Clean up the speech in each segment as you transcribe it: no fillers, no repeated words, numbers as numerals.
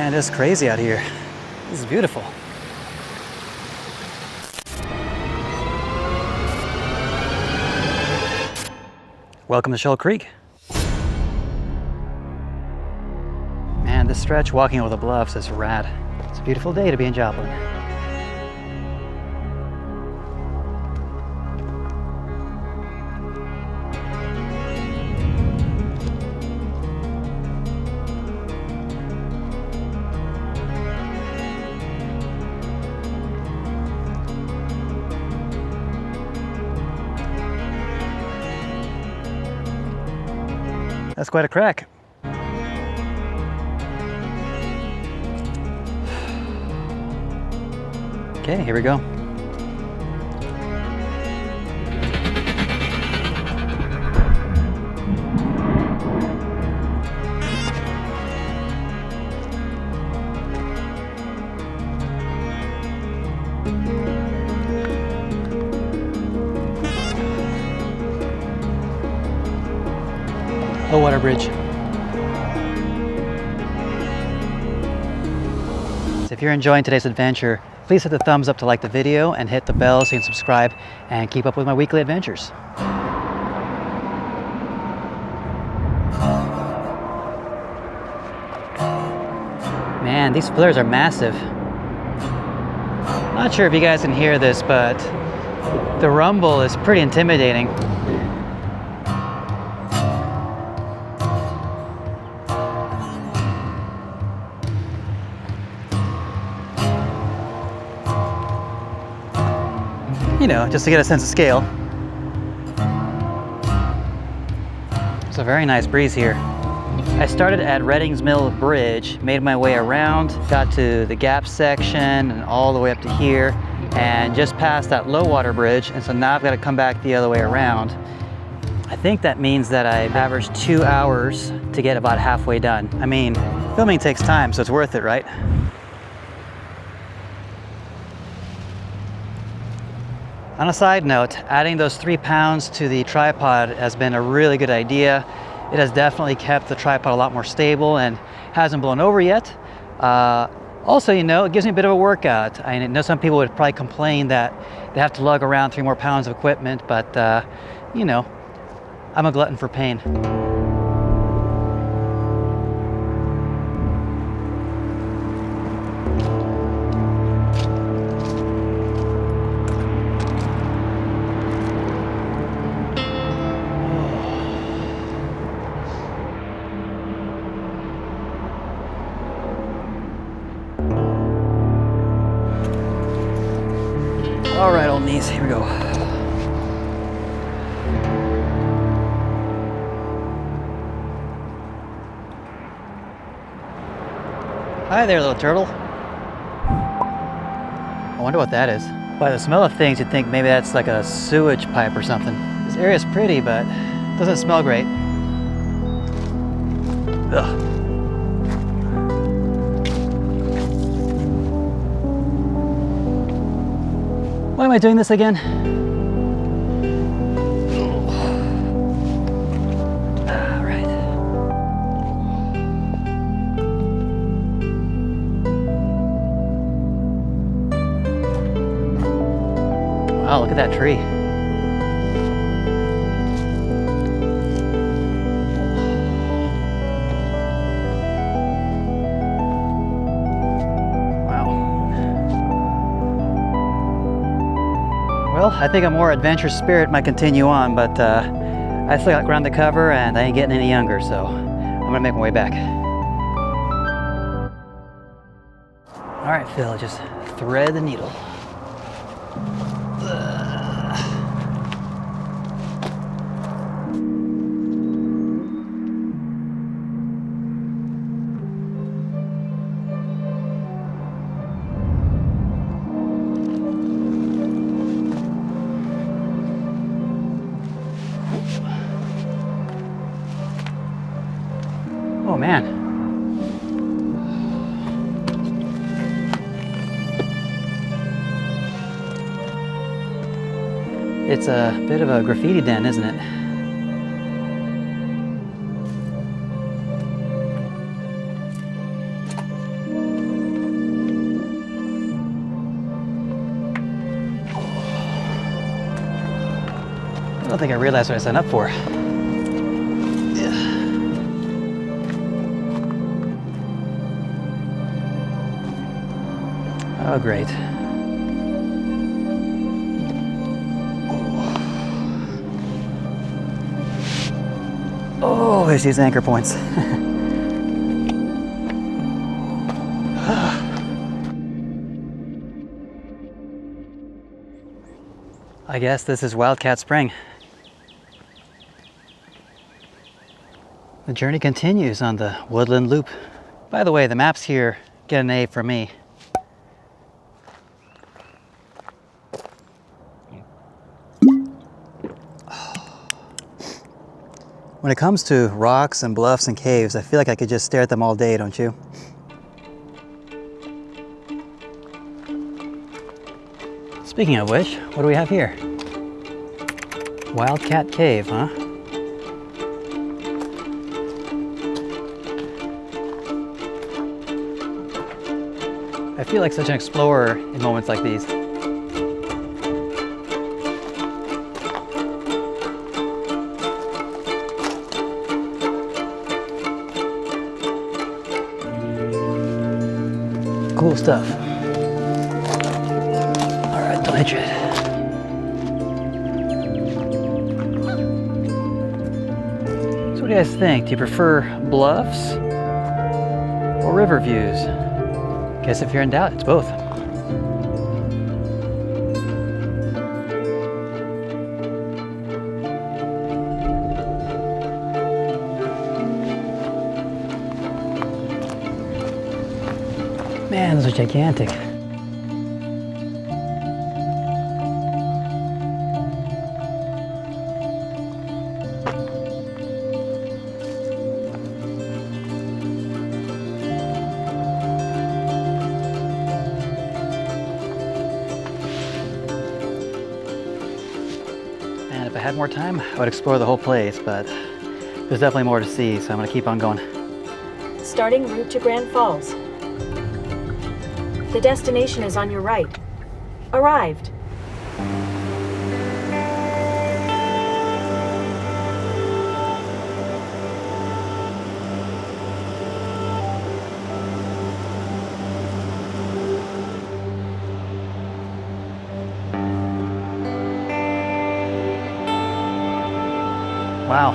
Man, it's crazy out here. This is beautiful. Welcome to Shoal Creek. Man, this stretch walking over the bluffs is rad. It's a beautiful day to be in Joplin. That's quite a crack. Okay, here we go. Low water bridge. So if you're enjoying today's adventure, please hit the thumbs up to like the video and hit the bell so you can subscribe and keep up with my weekly adventures. Man, these flares are massive. Not sure if you guys can hear this, but the rumble is pretty intimidating. You know, just to get a sense of scale. It's a very nice breeze here. I started at Reddings Mill Bridge, made my way around, got to the gap section and all the way up to here, and just past that low water bridge, and so now I've got to come back the other way around. I think that means that I averaged 2 hours to get about halfway done. I mean, filming takes time, so it's worth it, right? On a side note, adding those 3 pounds to the tripod has been a really good idea. It has definitely kept the tripod a lot more stable and hasn't blown over yet. Also, you know, it gives me a bit of a workout. I know some people would probably complain that they have to lug around 3 more pounds of equipment, but you know, I'm a glutton for pain. All right, old knees, here we go. Hi there, little turtle. I wonder what that is. By the smell of things, you'd think maybe that's like a sewage pipe or something. This area's pretty, but it doesn't smell great. Ugh. Why am I doing this again? All right. Wow, look at that tree. Well, I think a more adventurous spirit might continue on, but I still got ground to cover and I ain't getting any younger, so I'm gonna make my way back. All right, Phil, just thread the needle. Oh man. It's a bit of a graffiti den, isn't it? don't think I realized what I signed up for. Oh, great. Oh, there's these anchor points. I guess this is Wildcat Spring. The journey continues on the woodland loop. By the way, the maps here get an A for me. When it comes to rocks and bluffs and caves, I feel like I could just stare at them all day, don't you? Speaking of which, what do we have here? Wildcat Cave, huh? I feel like such an explorer in moments like these. Cool stuff. All right, don't hit your head. So what do you guys think? Do you prefer bluffs or river views? Guess if you're in doubt, it's both. Man, those are gigantic. And if I had more time, I would explore the whole place, but there's definitely more to see, so I'm gonna keep on going. Starting route to Grand Falls. The destination is on your right. Arrived. Wow.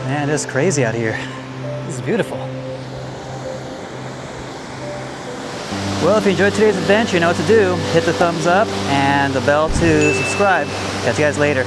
Man, it is crazy out here. This is beautiful. Well, if you enjoyed today's adventure, you know what to do. Hit the thumbs up and the bell to subscribe. Catch you guys later.